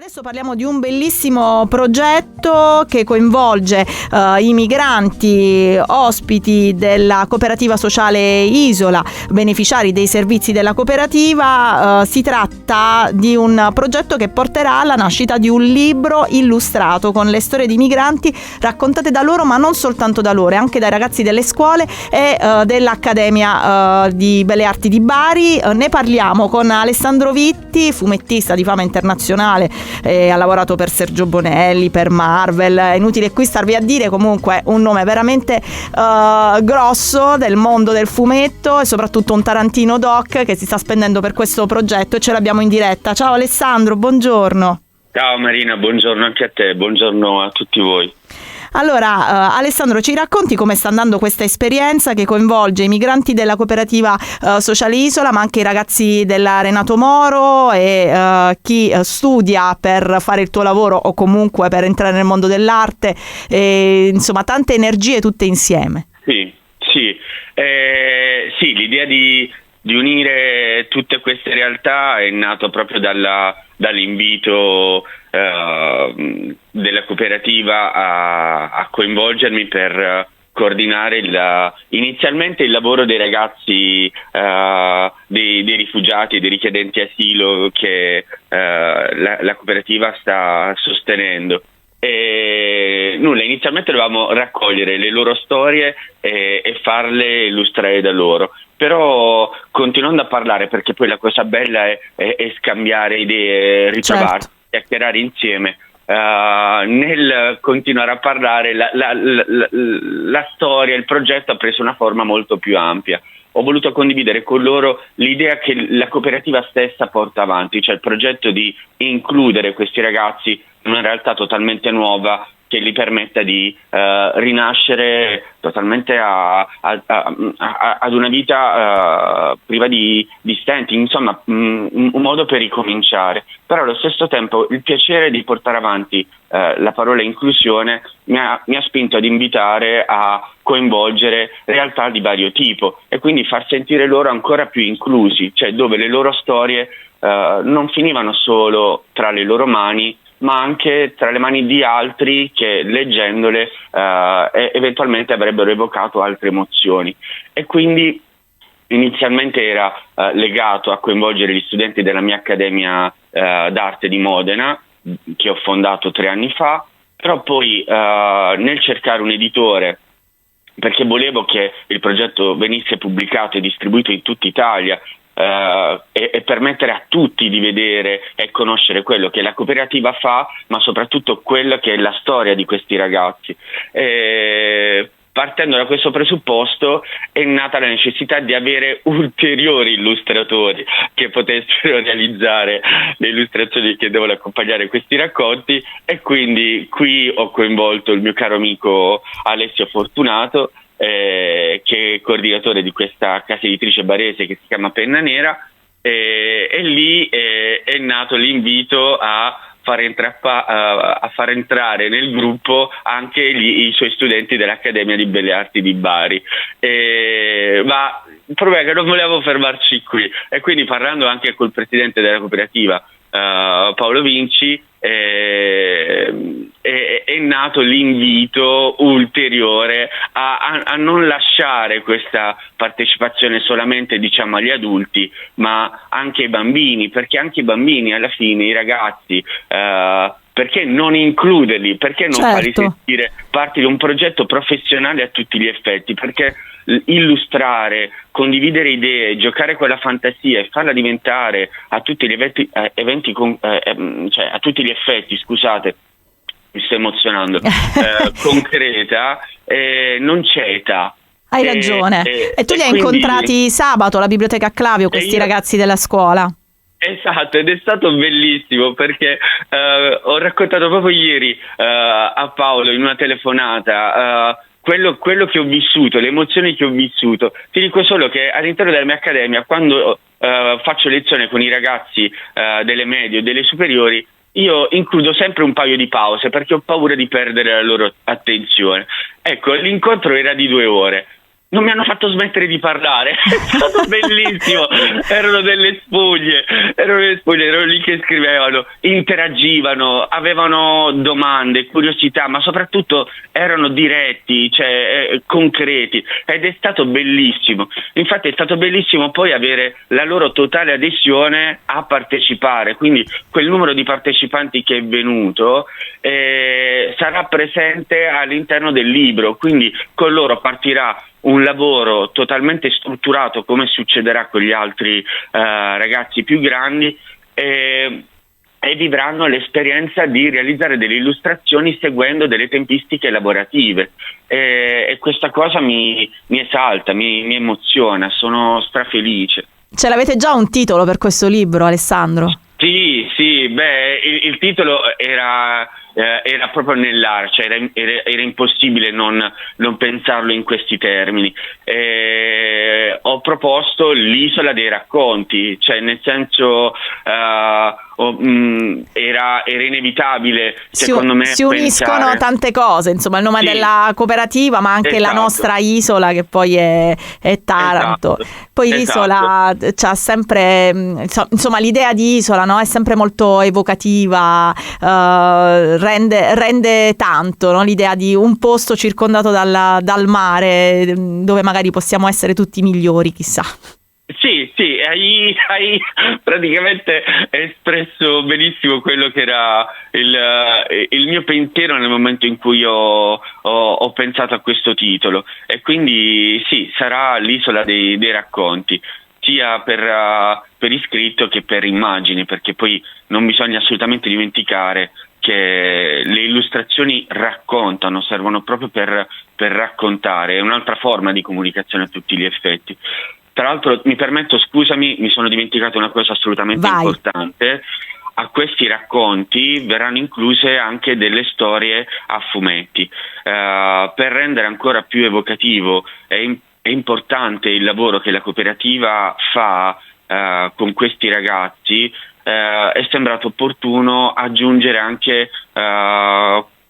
Adesso parliamo di un bellissimo progetto che coinvolge i migranti ospiti della cooperativa sociale Isola, beneficiari dei servizi della cooperativa. Si tratta di un progetto che porterà alla nascita di un libro illustrato con le storie di migranti raccontate da loro, ma non soltanto da loro, anche dai ragazzi delle scuole e dell'Accademia di Belle Arti di Bari. Ne parliamo con Alessandro Vitti, fumettista di fama internazionale. Ha lavorato per Sergio Bonelli, per Marvel, è inutile qui starvi a dire, comunque un nome veramente grosso del mondo del fumetto e soprattutto un Tarantino doc che si sta spendendo per questo progetto e ce l'abbiamo in diretta. Ciao Alessandro, buongiorno. Ciao Marina, buongiorno anche a te, buongiorno a tutti voi. Allora, Alessandro, ci racconti come sta andando questa esperienza che coinvolge i migranti della cooperativa Sociale Isola, ma anche i ragazzi della Renato Moro e chi studia per fare il tuo lavoro o comunque per entrare nel mondo dell'arte, insomma tante energie tutte insieme. Sì, l'idea di unire tutte queste realtà è nato proprio dall'invito della cooperativa a coinvolgermi per coordinare inizialmente il lavoro dei ragazzi dei rifugiati e dei richiedenti asilo che la cooperativa sta sostenendo. Inizialmente dovevamo raccogliere le loro storie e farle illustrare da loro, però continuando a parlare, perché poi la cosa bella è scambiare idee, ritrovarsi, chiacchierare insieme. Nel continuare a parlare la storia, il progetto ha preso una forma molto più ampia. Ho voluto condividere con loro l'idea che la cooperativa stessa porta avanti, cioè il progetto di includere questi ragazzi in una realtà totalmente nuova che gli permetta di rinascere totalmente ad una vita priva di stenti, insomma un modo per ricominciare. Però allo stesso tempo il piacere di portare avanti la parola inclusione mi ha spinto ad invitare a coinvolgere realtà di vario tipo e quindi far sentire loro ancora più inclusi, cioè dove le loro storie non finivano solo tra le loro mani, ma anche tra le mani di altri che leggendole eventualmente avrebbero evocato altre emozioni. E quindi inizialmente era legato a coinvolgere gli studenti della mia Accademia d'Arte di Modena, che ho fondato 3 anni fa, però poi nel cercare un editore, perché volevo che il progetto venisse pubblicato e distribuito in tutta Italia, e permettere a tutti di vedere e conoscere quello che la cooperativa fa, ma soprattutto quella che è la storia di questi ragazzi. Partendo da questo presupposto è nata la necessità di avere ulteriori illustratori che potessero realizzare le illustrazioni che devono accompagnare questi racconti, e quindi qui ho coinvolto il mio caro amico Alessio Fortunato, che è coordinatore di questa casa editrice barese che si chiama Penna Nera, e lì è nato l'invito a far entrare nel gruppo anche i suoi studenti dell'Accademia di Belle Arti di Bari. Ma il problema è che non volevo fermarci qui, e quindi parlando anche col presidente della cooperativa, Paolo Vinci, è nato l'invito ulteriore a non lasciare questa partecipazione solamente, diciamo, agli adulti, ma anche ai bambini, perché anche i bambini alla fine, i ragazzi, perché non includerli, perché non farli sentire parte di un progetto professionale a tutti gli effetti, perché illustrare, condividere idee, giocare con la fantasia e farla diventare a tutti gli a tutti gli effetti, scusate, mi sto emozionando, concreta, non c'è età. Hai ragione. E tu li hai incontrati sabato alla Biblioteca Clavio, questi ragazzi della scuola? Esatto, ed è stato bellissimo perché ho raccontato proprio ieri a Paolo in una telefonata quello che ho vissuto, le emozioni che ho vissuto. Ti dico solo che all'interno della mia accademia, quando faccio lezione con i ragazzi delle medie o delle superiori, io includo sempre un paio di pause perché ho paura di perdere la loro attenzione. Ecco, l'incontro era di 2 ore. non mi hanno fatto smettere di parlare. È stato bellissimo. Erano delle spugne, erano lì che scrivevano, interagivano, avevano domande, curiosità, ma soprattutto erano diretti, cioè concreti, ed è stato bellissimo. Infatti è stato bellissimo poi avere la loro totale adesione a partecipare, quindi quel numero di partecipanti che è venuto sarà presente all'interno del libro, quindi con loro partirà un lavoro totalmente strutturato, come succederà con gli altri ragazzi più grandi, e vivranno l'esperienza di realizzare delle illustrazioni seguendo delle tempistiche lavorative, e questa cosa mi esalta, mi emoziona, sono strafelice. Ce l'avete già un titolo per questo libro, Alessandro? Sì, il titolo era proprio nell'aria, cioè era impossibile non pensarlo in questi termini. Ho proposto l'isola dei racconti, cioè nel senso era inevitabile, secondo me. Si uniscono tante cose, insomma, il nome della cooperativa, ma anche la nostra isola, che poi è Taranto. Poi l'isola c'ha sempre, insomma, l'idea di isola, no? È sempre molto evocativa, rende tanto, no? L'idea di un posto circondato dal mare, dove magari possiamo essere tutti migliori, chissà. Sì, hai praticamente espresso benissimo quello che era il mio pensiero nel momento in cui ho pensato a questo titolo, e quindi sì, sarà l'isola dei racconti, sia per iscritto che per immagini, perché poi non bisogna assolutamente dimenticare che le illustrazioni raccontano, servono proprio per raccontare, è un'altra forma di comunicazione a tutti gli effetti. Tra l'altro, mi permetto, scusami, mi sono dimenticato una cosa assolutamente importante. A questi racconti verranno incluse anche delle storie a fumetti. Per rendere ancora più evocativo è importante il lavoro che la cooperativa fa con questi ragazzi. È sembrato opportuno aggiungere anche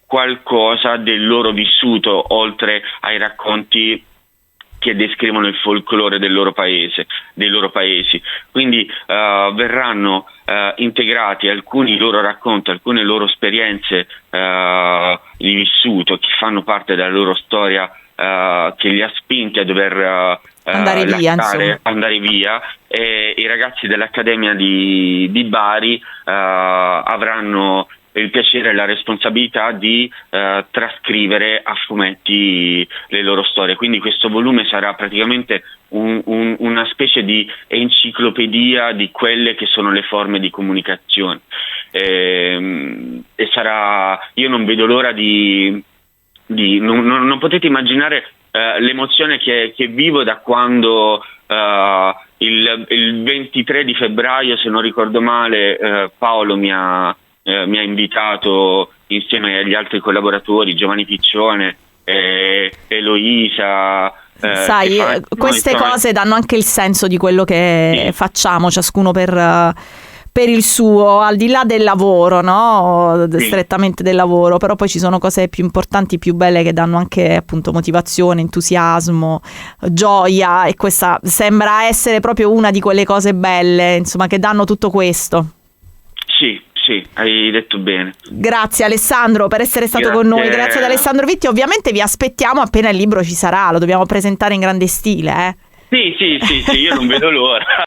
qualcosa del loro vissuto, oltre ai racconti che descrivono il folklore del loro paese, dei loro paesi. Quindi verranno integrati alcuni loro racconti, alcune loro esperienze di vissuto che fanno parte della loro storia, che li ha spinti a dover andare via, e i ragazzi dell'Accademia di Bari avranno il piacere e la responsabilità di trascrivere a fumetti le loro storie. Quindi questo volume sarà praticamente una specie di enciclopedia di quelle che sono le forme di comunicazione, e sarà, io non vedo l'ora non potete immaginare l'emozione che vivo da quando il 23 di febbraio, se non ricordo male, Paolo mi ha invitato insieme agli altri collaboratori, Giovanni Piccione, Eloisa. Sai, queste cose danno anche il senso di quello che facciamo, ciascuno per il suo, al di là del lavoro, no? Strettamente del lavoro, però poi ci sono cose più importanti, più belle, che danno anche appunto motivazione, entusiasmo, gioia, e questa sembra essere proprio una di quelle cose belle, insomma, che danno tutto questo. Sì, hai detto bene. Grazie Alessandro per essere stato con noi. Grazie ad Alessandro Vitti. Ovviamente vi aspettiamo appena il libro ci sarà, lo dobbiamo presentare in grande stile. Sì, io non vedo l'ora.